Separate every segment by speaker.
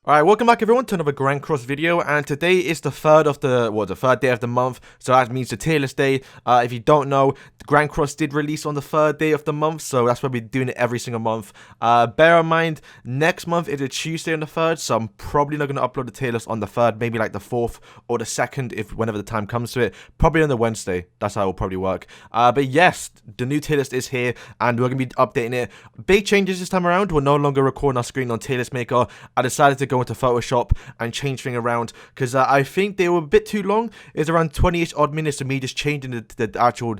Speaker 1: Alright, welcome back everyone to another Grand Cross video, and today is the third day of the month, so that means the tier list day. If you don't know, the Grand Cross did release on the third day of the month, so that's why we're doing it every single month. Bear in mind, next month is a Tuesday on the 3rd, so I'm probably not going to upload the tier list on the 3rd, maybe like the 4th or the 2nd, if whenever the time comes to it. Probably on the Wednesday, that's how it will probably work. But yes, the new tier list is here, and we're going to be updating it. Big changes this time around. We're no longer recording our screen on tier list maker. I decided to go into Photoshop and change things around because I think they were a bit too long. It's around 20-ish odd minutes of me just changing the actual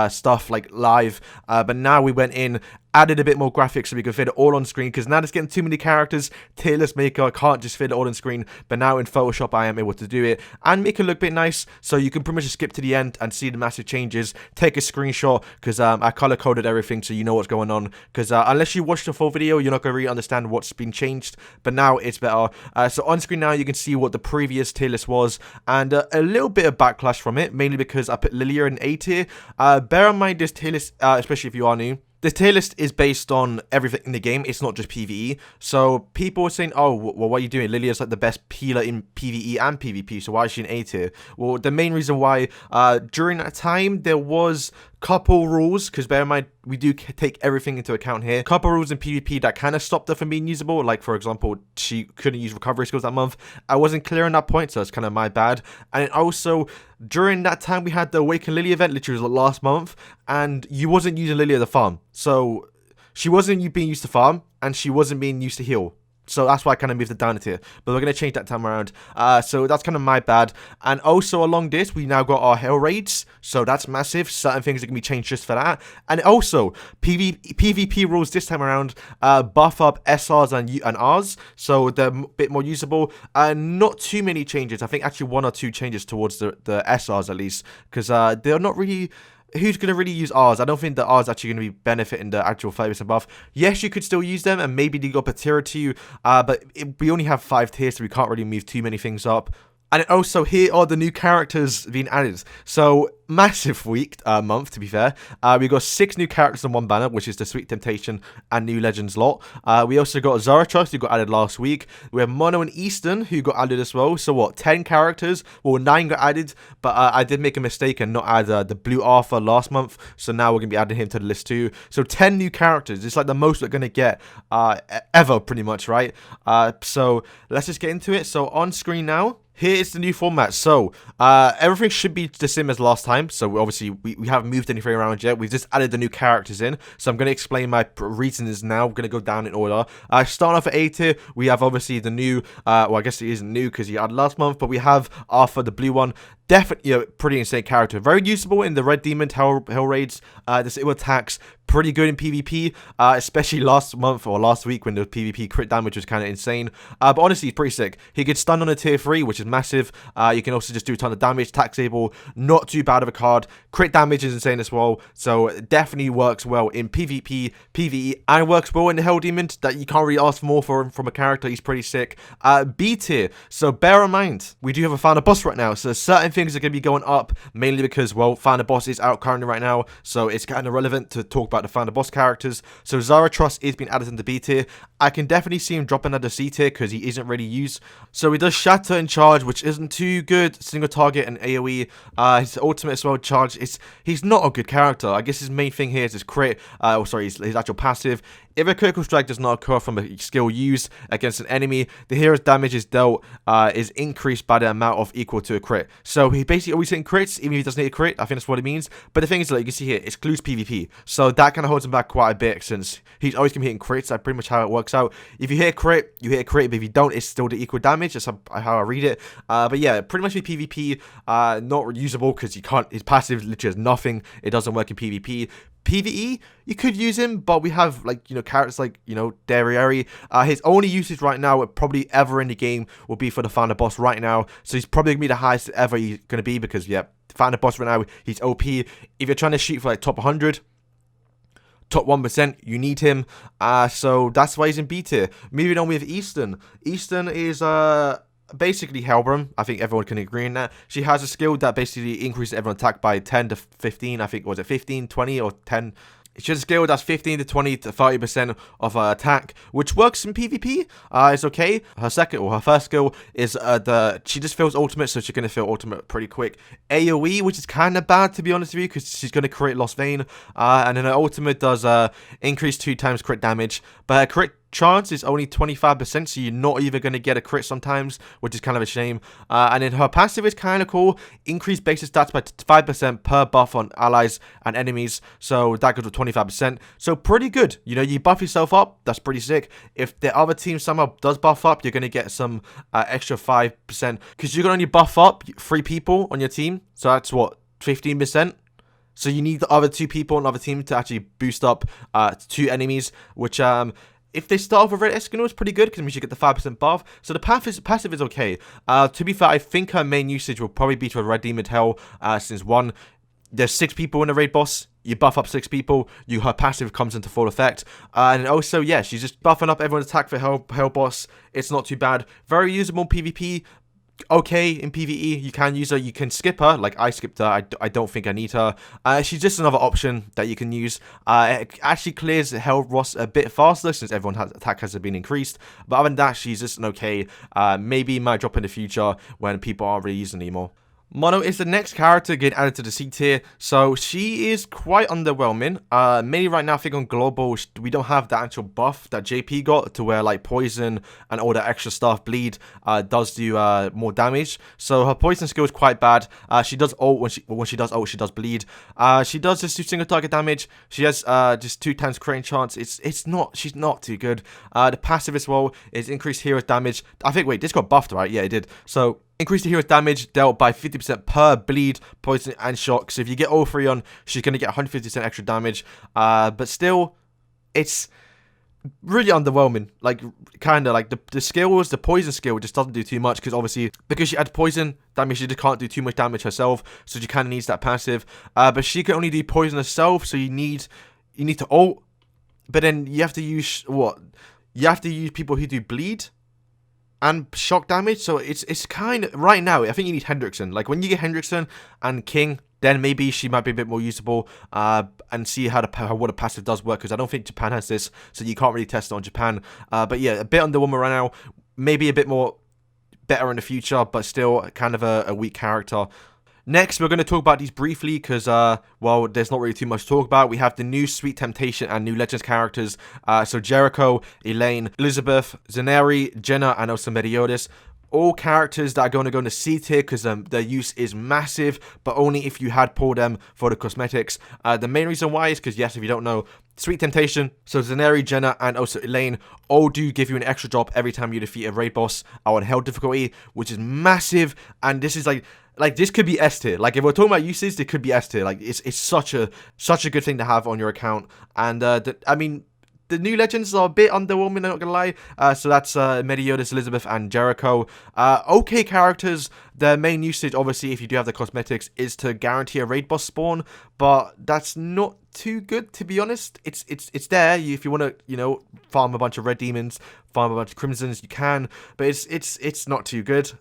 Speaker 1: stuff like live, but now we went in, added a bit more graphics so we could fit it all on screen, because now there's getting too many characters. Tier list maker, I can't just fit it all on screen, but now in Photoshop I am able to do it and make it look a bit nice, so you can pretty much just skip to the end and see the massive changes, take a screenshot, because I color coded everything so you know what's going on, because unless you watch the full video you're not going to really understand what's been changed, but now it's better. So on screen now you can see what the previous tier list was, and a little bit of backlash from it, mainly because I put Lilia in A tier. Bear in mind this tier list, especially if you are new, this tier list is based on everything in the game. It's not just PvE. So people are saying, oh, well, what are you doing? Lilia's like the best healer in PvE and PvP, so why is she in A tier? Well, the main reason why, during that time, there was couple rules, because bear in mind, we do take everything into account here. Couple rules in PvP that kind of stopped her from being usable. Like, for example, she couldn't use recovery skills that month. I wasn't clear on that point, so it's kind of my bad. And also, during that time, we had the Awaken Lily event, literally was last month, and you wasn't using Lily at the farm. So, she wasn't being used to farm, and she wasn't being used to heal. So that's why I kind of moved it down a tier. But we're going to change that time around. So that's kind of my bad. And also along this, we now got our hell raids. So that's massive. Certain things are going to be changed just for that. And also, PvP rules this time around buff up SRs and Rs. So they're a bit more usable. Not too many changes. I think actually 1 or 2 changes towards the SRs at least. Because they're not really... Who's going to really use Rs? I don't think the Rs actually going to be benefiting the actual 5% buff. Yes, you could still use them, and maybe they go up a tier or 2, but we only have 5 tiers, so we can't really move too many things up. And also, here are the new characters being added. So, massive month, to be fair. We got 6 new characters on one banner, which is the Sweet Temptation and New Legends lot. We also got Zarathustra, who got added last week. We have Mono and Easton, who got added as well. So, what, 10 characters? Well, 9 got added, but I did make a mistake and not add the Blue Arthur last month. So, now we're going to be adding him to the list too. So, 10 new characters. It's like the most we're going to get ever, pretty much, right? So, let's just get into it. So, on screen now, here is the new format. So, everything should be the same as last time. So, obviously, we haven't moved anything around yet. We've just added the new characters in. So, I'm going to explain my reasons now. I'm going to go down in order. Starting off at A tier, we have obviously the new, well, I guess it isn't new because he added last month, but we have Arthur, the blue one. Definitely, pretty insane character. Very usable in the Red Demon Hell Raids. Disable attacks. Pretty good in PvP, especially last month or last week when the PvP crit damage was kind of insane. But honestly, he's pretty sick. He gets stun on a tier 3, which is massive. You can also just do a ton of damage. Attack able, not too bad of a card. Crit damage is insane as well. So it definitely works well in PvP, PvE, and works well in the Hell Demon that you can't really ask more from a character. He's pretty sick. B tier. So bear in mind, we do have a Founder Boss right now. So certain things are going to be going up, mainly because, well, Founder Boss is out currently right now. So it's kind of relevant to talk about the Founder Boss characters. So Zarathustra is being added into B tier. I can definitely see him dropping at the C tier because he isn't really used. So he does Shatter and Charge, which isn't too good. Single target and AoE. His ultimate as well, Charge. He's not a good character. I guess his main thing here is his crit. His actual passive. If a critical strike does not occur from a skill used against an enemy, the hero's damage is dealt is increased by the amount of equal to a crit. So he basically always hitting crits, even if he doesn't hit a crit. I think that's what it means. But the thing is, like you can see here, it excludes PvP. So that kind of holds him back quite a bit since he's always going to be hitting crits. That's pretty much how it works out. If you hit a crit, you hit a crit. But if you don't, it's still the equal damage. That's how I read it. But yeah, pretty much with PvP, not usable because you can't. His passive literally has nothing. It doesn't work in PvP. PvE, you could use him, but we have, like, you know, characters like, you know, Diane. His only usage right now, probably ever in the game, will be for the Founder Boss right now. So he's probably going to be the highest ever he's going to be because, yeah, Founder Boss right now, he's OP. If you're trying to shoot for, like, top 100, top 1%, you need him. So that's why he's in B tier. Moving on with Easton. Easton is, basically Hellbrim. I think everyone can agree on that. She has a skill that basically increases everyone's attack by 10 to 15. I think, was it 15, 20, or 10? She has a skill that's 15 to 20 to 30% of her attack, which works in PvP. It's okay. Her first skill is she just fills ultimate, so she's gonna fill ultimate pretty quick. AoE, which is kind of bad to be honest with you, because she's gonna crit Lost Vein, and then her ultimate does increase 2 times crit damage, but her crit chance is only 25%, so you're not even going to get a crit sometimes, which is kind of a shame. And then her passive is kind of cool. Increase basic stats by 5% per buff on allies and enemies, so that goes to 25%. So pretty good. You know, you buff yourself up, that's pretty sick. If the other team somehow does buff up, you're going to get some extra 5%, because you can only buff up 3 people on your team, so that's what, 15%? So you need the other 2 people on the other team to actually boost up 2 enemies, which if they start off with Red Eskimo, it's pretty good, because it means you get the 5% buff. So the passive is okay. To be fair, I think her main usage will probably be to Red Demon Hell, since 1, there's 6 people in the raid boss, you buff up 6 people, her passive comes into full effect. And also, yeah, she's just buffing up everyone's attack for Hell boss. It's not too bad. Very usable PvP. Okay in PvE, you can use her, you can skip her, like I skipped her, I don't think I need her. She's just another option that you can use. It actually clears Hell Ross a bit faster since everyone's attack has been increased, but other than that, she's just an okay, maybe might drop in the future when people aren't really using anymore. Mono is the next character getting added to the C tier, so she is quite underwhelming. Mainly right now, I think on global, we don't have the actual buff that JP got to where like poison and all that extra stuff, bleed, does do more damage. So her poison skill is quite bad. She does ult when she does ult, she does bleed. She does just do single target damage. She has just 2 times crit chance. She's not too good. The passive as well is increased hero's damage. I think this got buffed, right? Yeah, it did. So increase the hero's damage dealt by 50% per bleed, poison, and shock. So if you get all 3 on, she's going to get 150% extra damage. But still, it's really underwhelming. Like, kind of like the skills, the poison skill just doesn't do too much, because obviously, because she adds poison, that means she just can't do too much damage herself. So she kind of needs that passive. But she can only do poison herself, so you need to ult. But then you have to use, what? You have to use people who do bleed and shock damage, so it's kind of, right now, I think you need Hendrickson. Like, when you get Hendrickson and King, then maybe she might be a bit more usable, and see what a passive does work, because I don't think Japan has this, so you can't really test it on Japan. But yeah, a bit underwhelming right now, maybe a bit more better in the future, but still kind of a weak character. Next, we're going to talk about these briefly because, well, there's not really too much to talk about. We have the new Sweet Temptation and new Legends characters. So Jericho, Elaine, Elizabeth, Zenari, Jenna, and also Meliodas. All characters that are going to go in the C tier because their use is massive, but only if you had pulled them for the cosmetics. The main reason why is because, yes, if you don't know, Sweet Temptation, so Zenari, Jenna, and also Elaine all do give you an extra drop every time you defeat a raid boss on hell difficulty, which is massive. And this is like this could be S tier. Like, if we're talking about uses, it could be S tier. Like, it's such a good thing to have on your account. And I mean, the new legends are a bit underwhelming, I'm not gonna lie. So that's Meliodas, Elizabeth, and Jericho. Okay characters. Their main usage, obviously, if you do have the cosmetics, is to guarantee a raid boss spawn, but that's not too good, to be honest. It's there. If you want to, you know, farm a bunch of red demons, farm a bunch of crimsons, you can, but it's not too good.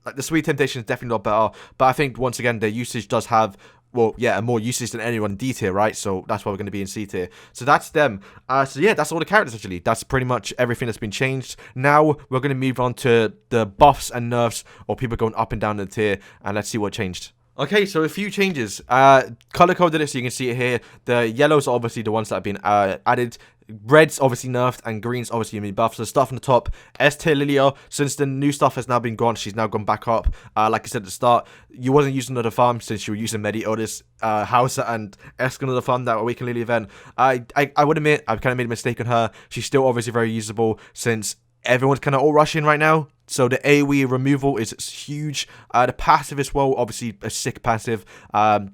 Speaker 1: Like, the Sweet Temptation is definitely not better, but I think, once again, their usage does have, well, yeah, more usage than anyone in D tier, right? So that's why we're going to be in C tier. So that's them. So yeah, that's all the characters, actually. That's pretty much everything that's been changed. Now we're going to move on to the buffs and nerfs, or people going up and down the tier, and let's see what changed. Okay, so a few changes. Color coded it so you can see it here. The yellows are obviously the ones that have been added. Red's obviously nerfed, and green's obviously been buffed. So stuff on the top, S tier Lilia, since the new stuff has now been gone, she's now gone back up. Like I said at the start, you wasn't using another farm since you were using Meliodas, Hauser, and Esker on the farm that Awaken Lily event. I would admit, I've kind of made a mistake on her. She's still obviously very usable since everyone's kind of all rushing right now. So the AoE removal is huge. The passive as well, obviously a sick passive.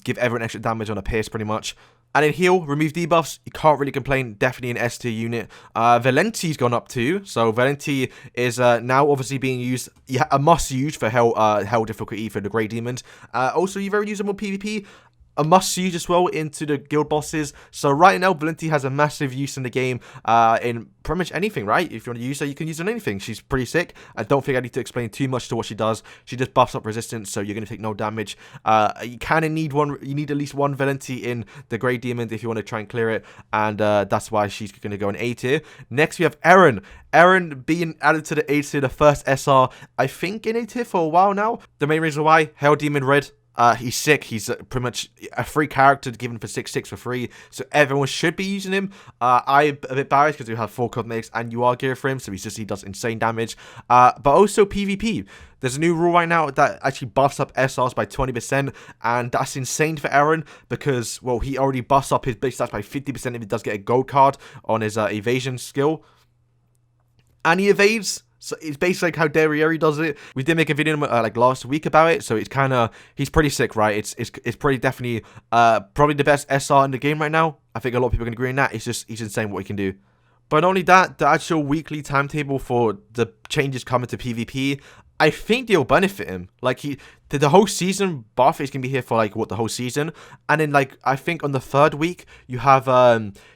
Speaker 1: Give everyone extra damage on a pierce pretty much. And in heal, remove debuffs, you can't really complain, definitely an S tier unit. Valenti's gone up too, so Valenti is now obviously being used, a must use for hell difficulty for the Grey Demons. Also, you're very usable PvP. a must-use as well into the guild bosses. So right now, Valenti has a massive use in the game in pretty much anything, right? If you want to use her, you can use her on anything. She's pretty sick. I don't think I need to explain too much to what she does. She just buffs up resistance, so you're going to take no damage. You kind of need one. You need at least one Valenti in the Grey Demon if you want to try and clear it, and that's why she's going to go in A tier. Next, we have Eren. Eren being added to the A tier, the first SR, I think, in A tier for a while now. The main reason why, Hell Demon Red. He's sick. He's pretty much a free character given for 6/6 for free, so everyone should be using him. I'm a bit biased because we have 4 cosmetics and UR gear for him, so he does insane damage. But also PvP. There's a new rule right now that actually buffs up SRs by 20%, and that's insane for Eren because, well, he already buffs up his base stats by 50% if he does get a gold card on his evasion skill. And he evades. So it's basically like how Diane does it. We did make a video like last week about it, so it's kind of, he's pretty sick, right? It's pretty definitely probably the best SR in the game right now. I think a lot of people can agree on that. He's insane what he can do. But not only that, the actual weekly timetable for the changes coming to PvP, I think they'll benefit him. Like the whole season buff is gonna be here for like the whole season, and then like I think on the 3rd week you have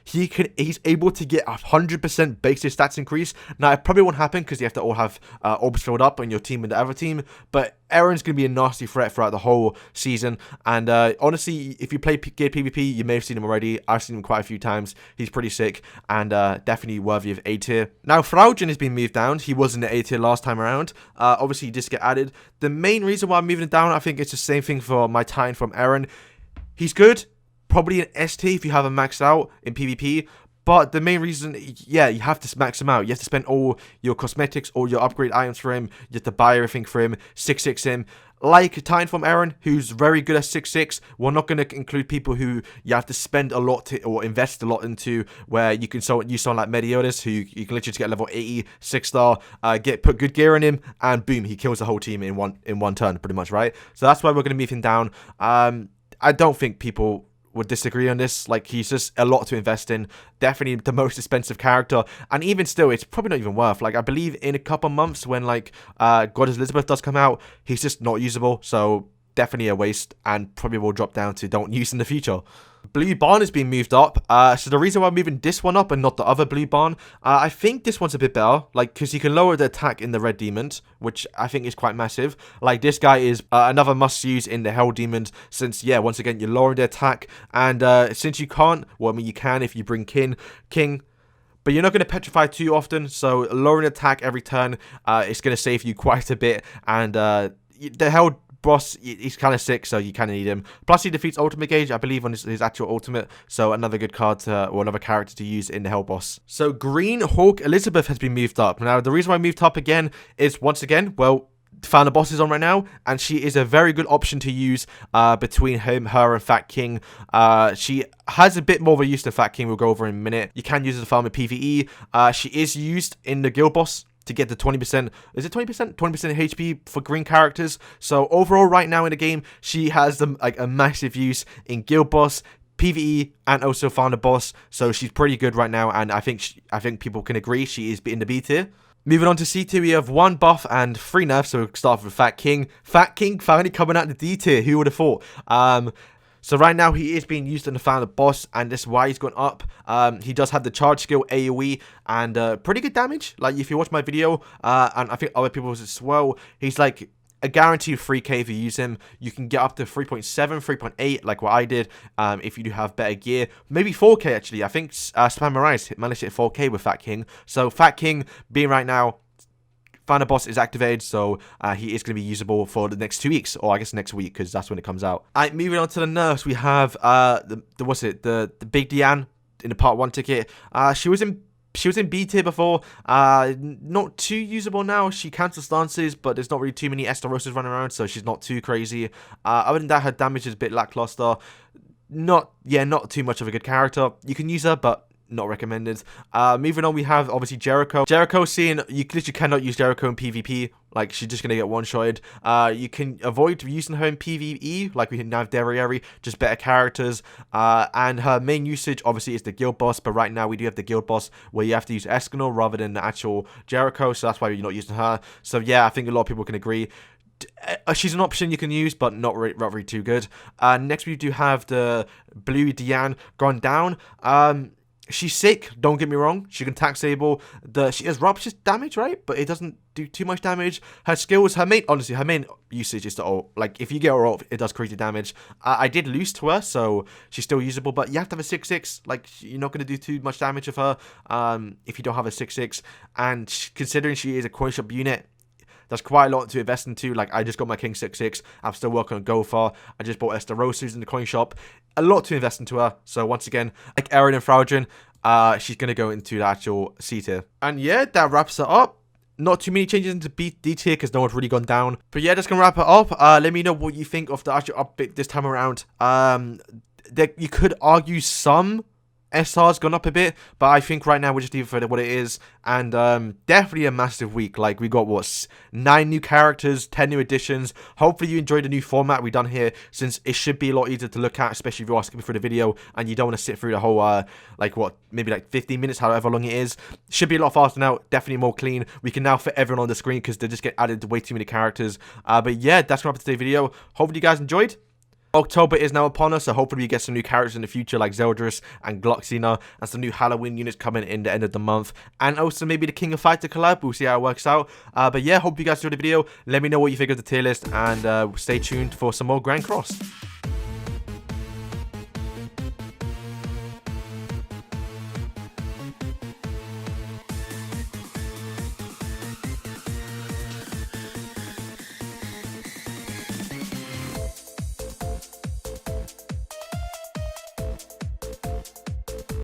Speaker 1: he's able to get 100% basic stats increase. Now it probably won't happen because you have to all have orbs filled up on your team and the other team, but Eren's gonna be a nasty threat throughout the whole season. And honestly, if you play PvP, you may have seen him already. I've seen him quite a few times. He's pretty sick and definitely worthy of A tier. Now Fraujen has been moved down. He was in the A tier last time around. Obviously, he just get added. The main reason why I'm moving it down, I think it's the same thing for my Titan from Eren. He's good, probably an ST if you have him maxed out in PvP. But the main reason, yeah, you have to max him out. You have to spend all your cosmetics, all your upgrade items for him. You have to buy everything for him, 6/6 him. Like Titan from Eren, who's very good at 6/6, we're not going to include people who you have to spend a lot to, or invest a lot into, where you can use someone like Meliodas, who you can literally get level 80, 6-star, put good gear in him, and boom, he kills the whole team in one turn, pretty much, right? So that's why we're going to move him down. I don't think people would disagree on this. Like, he's just a lot to invest in. Definitely the most expensive character, and even still, it's probably not even worth. Like, I believe in a couple months when like Goddess Elizabeth does come out, he's just not usable. So definitely a waste, and probably will drop down to don't use in the future. Blue Barn has been moved up. So the reason why I'm moving this one up and not the other Blue Barn, I think this one's a bit better. Like, because you can lower the attack in the Red Demons, which I think is quite massive. Like, this guy is another must-use in the Hell Demons, since, yeah, once again, you're lowering the attack. And since you can't, well, I mean, you can if you bring King, but you're not going to petrify too often. So lowering attack every turn, it's going to save you quite a bit. And the Hell boss, he's kind of sick, so you kind of need him. Plus, he defeats ultimate gauge, I believe, on his actual ultimate. So another good card to, or another character to use in the Hell boss. So Green Hawk Elizabeth has been moved up. Now, the reason why I moved up again is, once again, well, Founder Boss is on right now, and she is a very good option to use between her and Fat King. She has a bit more of a use than Fat King. We'll go over in a minute. You can use her to farm a PvE. She is used in the Guild Boss to get the 20%, is it 20%? 20% HP for green characters. So overall, right now in the game, she has like a massive use in Guild Boss, PvE, and also Founder Boss. So she's pretty good right now, and I think people can agree she is in the B tier. Moving on to C tier, we have 1 buff and 3 nerfs. So we'll start with Fat King. Fat King finally coming out the D tier. Who would have thought? So right now he is being used in the Founder Boss, and this is why he's gone up. He does have the charge skill AoE and pretty good damage. Like, if you watch my video, and I think other people's as well, he's like a guaranteed 3k if you use him. You can get up to 3.7, 3.8, like what I did, if you do have better gear. Maybe 4k actually. I think Spam Mariah managed to hit 4k with Fat King. So Fat King being right now, Founder Boss is activated, so he is going to be usable for the next 2 weeks, or I guess next week, because that's when it comes out. Alright, moving on to the nerfs, we have the big Diane in the part 1 ticket. She was in B tier before, not too usable now. She cancels stances, but there's not really too many Ester running around, so she's not too crazy. Other than that, her damage is a bit lackluster. Not too much of a good character. You can use her, but not recommended. Moving on, we have obviously Jericho. Jericho, seeing you literally cannot use Jericho in PvP. Like, she's just gonna get one-shotted. You can avoid using her in PvE, like we can now have Diane, just better characters. And her main usage obviously is the guild boss, but right now we do have the guild boss where you have to use Escanor rather than the actual Jericho, so that's why you're not using her. So yeah, I think a lot of people can agree. She's an option you can use, but not really too good. Next we do have the blue Diane gone down. She's sick, don't get me wrong. She can attack Sable. She has rupture damage, right? But it doesn't do too much damage. Her skills, her main usage is to ult. Like, if you get her ult, it does crazy damage. I did lose to her, so she's still usable. But you have to have a 6/6. Like, you're not going to do too much damage of her if you don't have a 6/6. And considering she is a coin shop unit, that's quite a lot to invest into. Like, I just got my King 6/6. I'm still working on Gopher. I just bought Ester in the coin shop. A lot to invest into her. So once again, like Erin and Fraujen, she's going to go into the actual C tier. And yeah, that wraps it up. Not too many changes into D tier because no one's really gone down. But yeah, that's going to wrap it up. Let me know what you think of the actual update this time around. You could argue some SR's gone up a bit, but I think right now we'll just leave it for what it is. And definitely a massive week. Like, we got, what, 9 new characters, 10 new additions. Hopefully you enjoyed the new format we've done here, since it should be a lot easier to look at, especially if you are skipping through the video and you don't want to sit through the whole, maybe 15 minutes, however long it is. Should be a lot faster now, definitely more clean. We can now fit everyone on the screen because they just get added to way too many characters. But yeah, that's going to wrap up today's video. Hopefully you guys enjoyed. October is now upon us, so hopefully we get some new characters in the future like Zeldris and Gloxina, and some new Halloween units coming in the end of the month, and also maybe the King of Fighter collab. We'll see how it works out. But yeah, hope you guys enjoyed the video. Let me know what you think of the tier list, and stay tuned for some more Grand Cross.